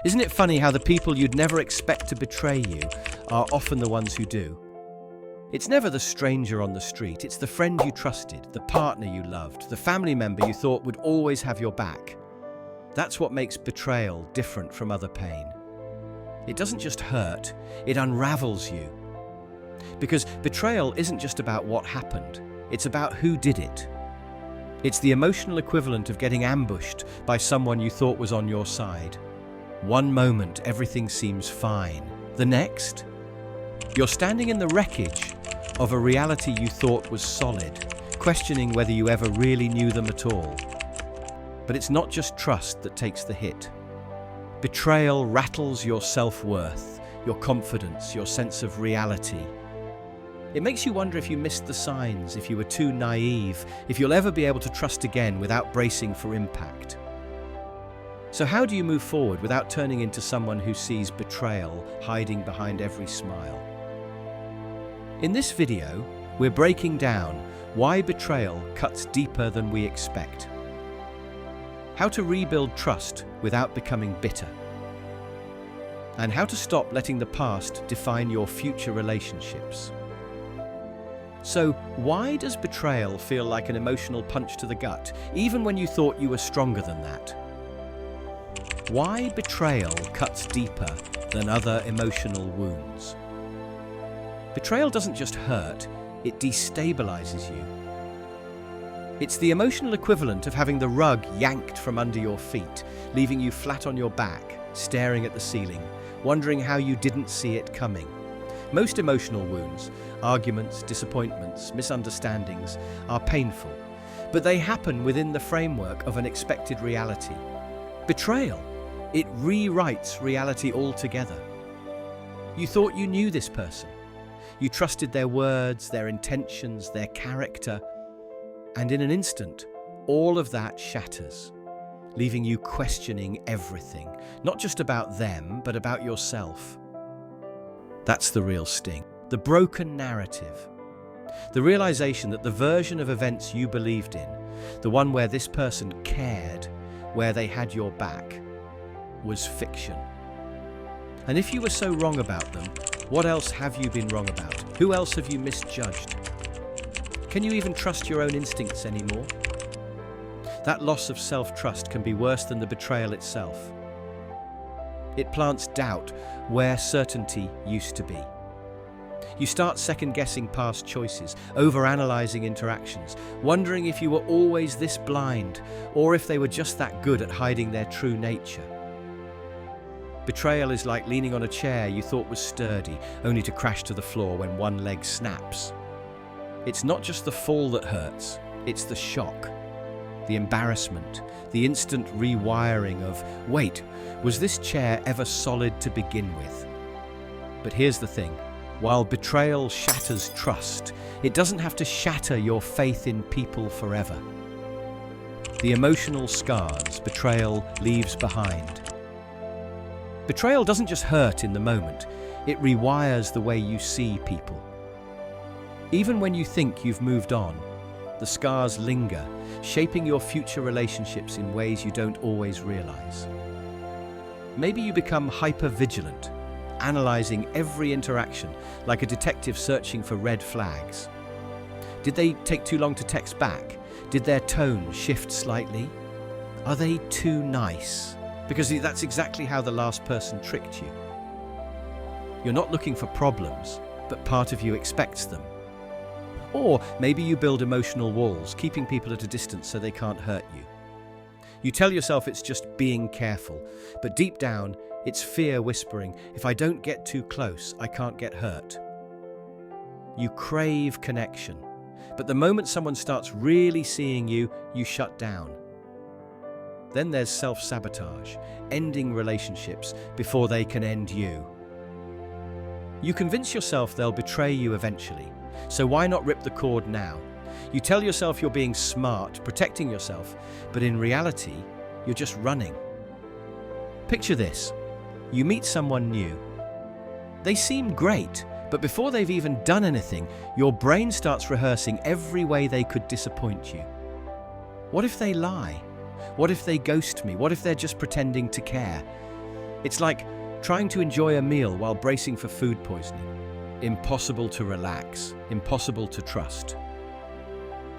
Isn't it funny how the people you'd never expect to betray you are often the ones who do? It's never the stranger on the street, it's the friend you trusted, the partner you loved, the family member you thought would always have your back. That's what makes betrayal different from other pain. It doesn't just hurt, it unravels you. Because betrayal isn't just about what happened, it's about who did it. It's the emotional equivalent of getting ambushed by someone you thought was on your side. One moment, everything seems fine. The next, you're standing in the wreckage of a reality you thought was solid, questioning whether you ever really knew them at all. But it's not just trust that takes the hit. Betrayal rattles your self-worth, your confidence, your sense of reality. It makes you wonder if you missed the signs, if you were too naive, if you'll ever be able to trust again without bracing for impact. So how do you move forward without turning into someone who sees betrayal hiding behind every smile? In this video, we're breaking down why betrayal cuts deeper than we expect. How to rebuild trust without becoming bitter. And how to stop letting the past define your future relationships. So, why does betrayal feel like an emotional punch to the gut, even when you thought you were stronger than that? Why betrayal cuts deeper than other emotional wounds? Betrayal doesn't just hurt, it destabilizes you. It's the emotional equivalent of having the rug yanked from under your feet, leaving you flat on your back, staring at the ceiling, wondering how you didn't see it coming. Most emotional wounds, arguments, disappointments, misunderstandings, are painful, but they happen within the framework of an expected reality. Betrayal, it rewrites reality altogether. You thought you knew this person. You trusted their words, their intentions, their character, and in an instant, all of that shatters, leaving you questioning everything, not just about them, but about yourself. That's the real sting, the broken narrative. The realization that the version of events you believed in, the one where this person cared, where they had your back, was fiction. And if you were so wrong about them, what else have you been wrong about? Who else have you misjudged? Can you even trust your own instincts anymore? That loss of self-trust can be worse than the betrayal itself. It plants doubt where certainty used to be. You start second-guessing past choices, overanalyzing interactions, wondering if you were always this blind, or if they were just that good at hiding their true nature. Betrayal is like leaning on a chair you thought was sturdy, only to crash to the floor when one leg snaps. It's not just the fall that hurts, it's the shock, the embarrassment, the instant rewiring of, wait, was this chair ever solid to begin with? But here's the thing, while betrayal shatters trust, it doesn't have to shatter your faith in people forever. The emotional scars betrayal leaves behind. Betrayal doesn't just hurt in the moment, it rewires the way you see people. Even when you think you've moved on, the scars linger, shaping your future relationships in ways you don't always realize. Maybe you become hyper-vigilant, analyzing every interaction like a detective searching for red flags. Did they take too long to text back? Did their tone shift slightly? Are they too nice? Because that's exactly how the last person tricked you. You're not looking for problems, but part of you expects them. Or maybe you build emotional walls, keeping people at a distance so they can't hurt you. You tell yourself it's just being careful, but deep down, it's fear whispering, if I don't get too close, I can't get hurt. You crave connection, but the moment someone starts really seeing you, you shut down. Then there's self-sabotage, ending relationships before they can end you. You convince yourself they'll betray you eventually, so why not rip the cord now? You tell yourself you're being smart, protecting yourself, but in reality, you're just running. Picture this. You meet someone new. They seem great, but before they've even done anything, your brain starts rehearsing every way they could disappoint you. What if they lie? What if they ghost me? What if they're just pretending to care? It's like trying to enjoy a meal while bracing for food poisoning. Impossible to relax, impossible to trust.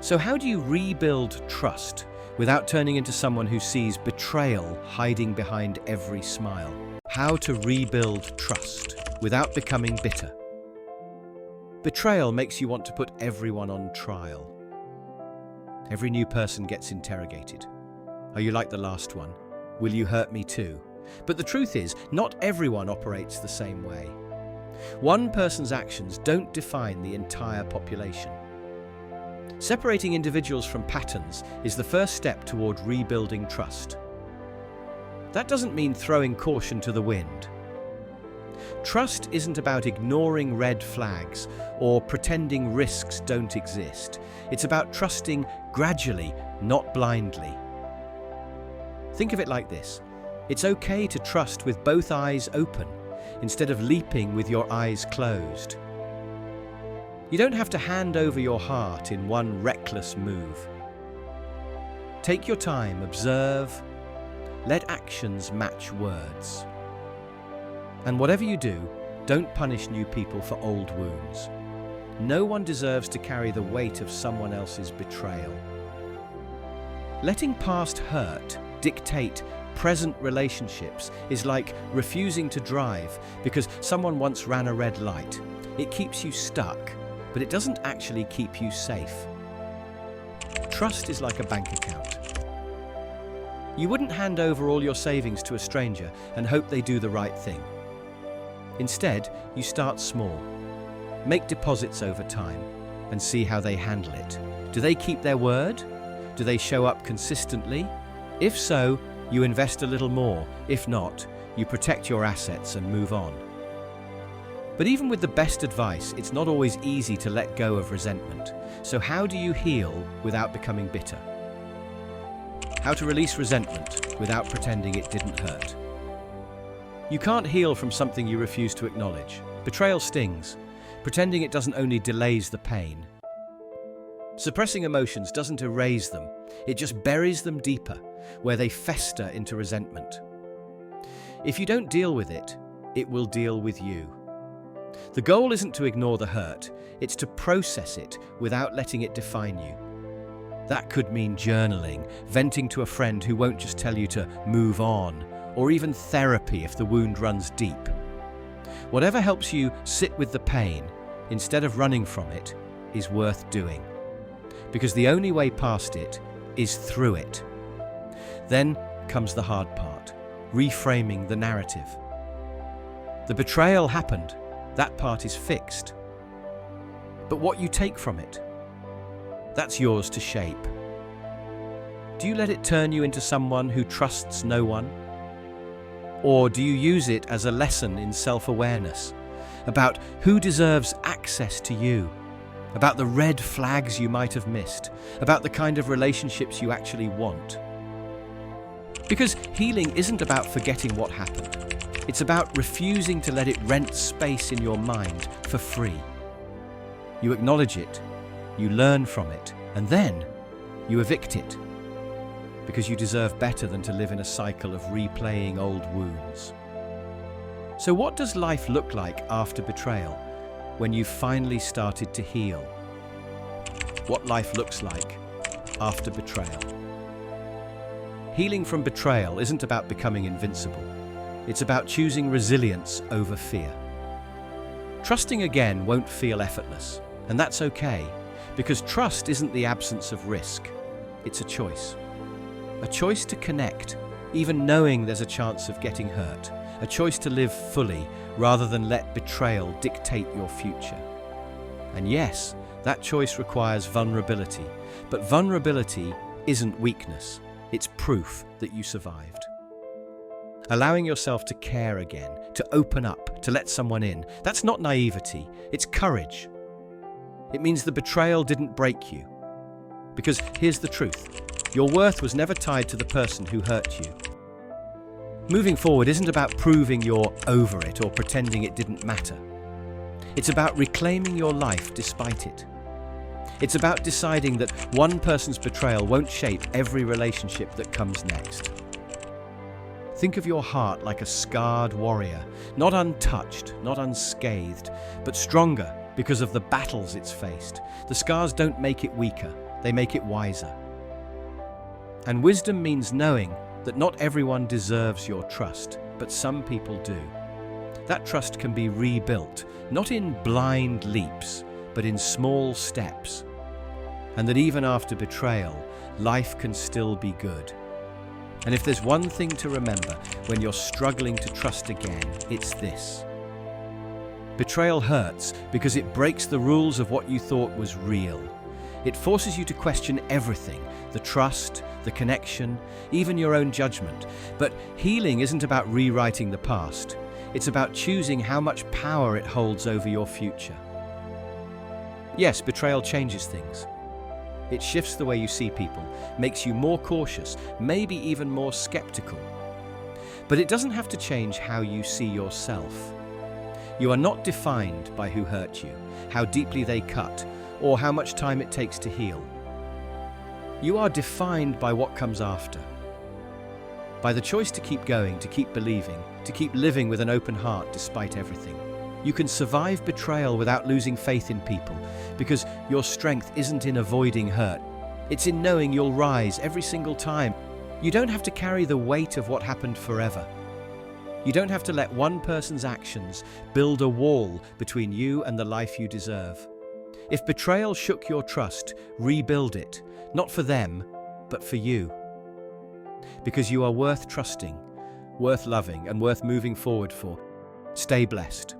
So how do you rebuild trust without turning into someone who sees betrayal hiding behind every smile? How to rebuild trust without becoming bitter. Betrayal makes you want to put everyone on trial. Every new person gets interrogated. Are you like the last one? Will you hurt me too? But the truth is, not everyone operates the same way. One person's actions don't define the entire population. Separating individuals from patterns is the first step toward rebuilding trust. That doesn't mean throwing caution to the wind. Trust isn't about ignoring red flags or pretending risks don't exist. It's about trusting gradually, not blindly. Think of it like this. It's okay to trust with both eyes open, instead of leaping with your eyes closed. You don't have to hand over your heart in one reckless move. Take your time, observe, let actions match words. And whatever you do, don't punish new people for old wounds. No one deserves to carry the weight of someone else's betrayal. Letting past hurt dictate present relationships is like refusing to drive because someone once ran a red light. It keeps you stuck, but it doesn't actually keep you safe. Trust is like a bank account. You wouldn't hand over all your savings to a stranger and hope they do the right thing. Instead, you start small. Make deposits over time and see how they handle it. Do they keep their word? Do they show up consistently? If so, you invest a little more. If not, you protect your assets and move on. But even with the best advice, it's not always easy to let go of resentment. So how do you heal without becoming bitter? How to release resentment without pretending it didn't hurt. You can't heal from something you refuse to acknowledge. Betrayal stings. Pretending it doesn't only delays the pain. Suppressing emotions doesn't erase them. It just buries them deeper, where they fester into resentment. If you don't deal with it, it will deal with you. The goal isn't to ignore the hurt, it's to process it without letting it define you. That could mean journaling, venting to a friend who won't just tell you to move on, or even therapy if the wound runs deep. Whatever helps you sit with the pain, instead of running from it, is worth doing. Because the only way past it is through it. Then comes the hard part, reframing the narrative. The betrayal happened, that part is fixed. But what you take from it, that's yours to shape. Do you let it turn you into someone who trusts no one? Or do you use it as a lesson in self-awareness, about who deserves access to you, about the red flags you might have missed, about the kind of relationships you actually want? Because healing isn't about forgetting what happened. It's about refusing to let it rent space in your mind for free. You acknowledge it, you learn from it, and then you evict it. Because you deserve better than to live in a cycle of replaying old wounds. So what does life look like after betrayal, when you've finally started to heal? What life looks like after betrayal. Healing from betrayal isn't about becoming invincible. It's about choosing resilience over fear. Trusting again won't feel effortless, and that's okay, because trust isn't the absence of risk. It's a choice. A choice to connect, even knowing there's a chance of getting hurt. A choice to live fully, rather than let betrayal dictate your future. And yes, that choice requires vulnerability, but vulnerability isn't weakness. It's proof that you survived. Allowing yourself to care again, to open up, to let someone in, that's not naivety, it's courage. It means the betrayal didn't break you. Because here's the truth. Your worth was never tied to the person who hurt you. Moving forward isn't about proving you're over it or pretending it didn't matter. It's about reclaiming your life despite it. It's about deciding that one person's betrayal won't shape every relationship that comes next. Think of your heart like a scarred warrior, not untouched, not unscathed, but stronger because of the battles it's faced. The scars don't make it weaker, they make it wiser. And wisdom means knowing that not everyone deserves your trust, but some people do. That trust can be rebuilt, not in blind leaps, but in small steps. And that even after betrayal, life can still be good. And if there's one thing to remember when you're struggling to trust again, it's this. Betrayal hurts because it breaks the rules of what you thought was real. It forces you to question everything, the trust, the connection, even your own judgment. But healing isn't about rewriting the past. It's about choosing how much power it holds over your future. Yes, betrayal changes things. It shifts the way you see people, makes you more cautious, maybe even more skeptical. But it doesn't have to change how you see yourself. You are not defined by who hurt you, how deeply they cut, or how much time it takes to heal. You are defined by what comes after. By the choice to keep going, to keep believing, to keep living with an open heart despite everything. You can survive betrayal without losing faith in people, because your strength isn't in avoiding hurt. It's in knowing you'll rise every single time. You don't have to carry the weight of what happened forever. You don't have to let one person's actions build a wall between you and the life you deserve. If betrayal shook your trust, rebuild it, not for them, but for you. Because you are worth trusting, worth loving, and worth moving forward for. Stay blessed.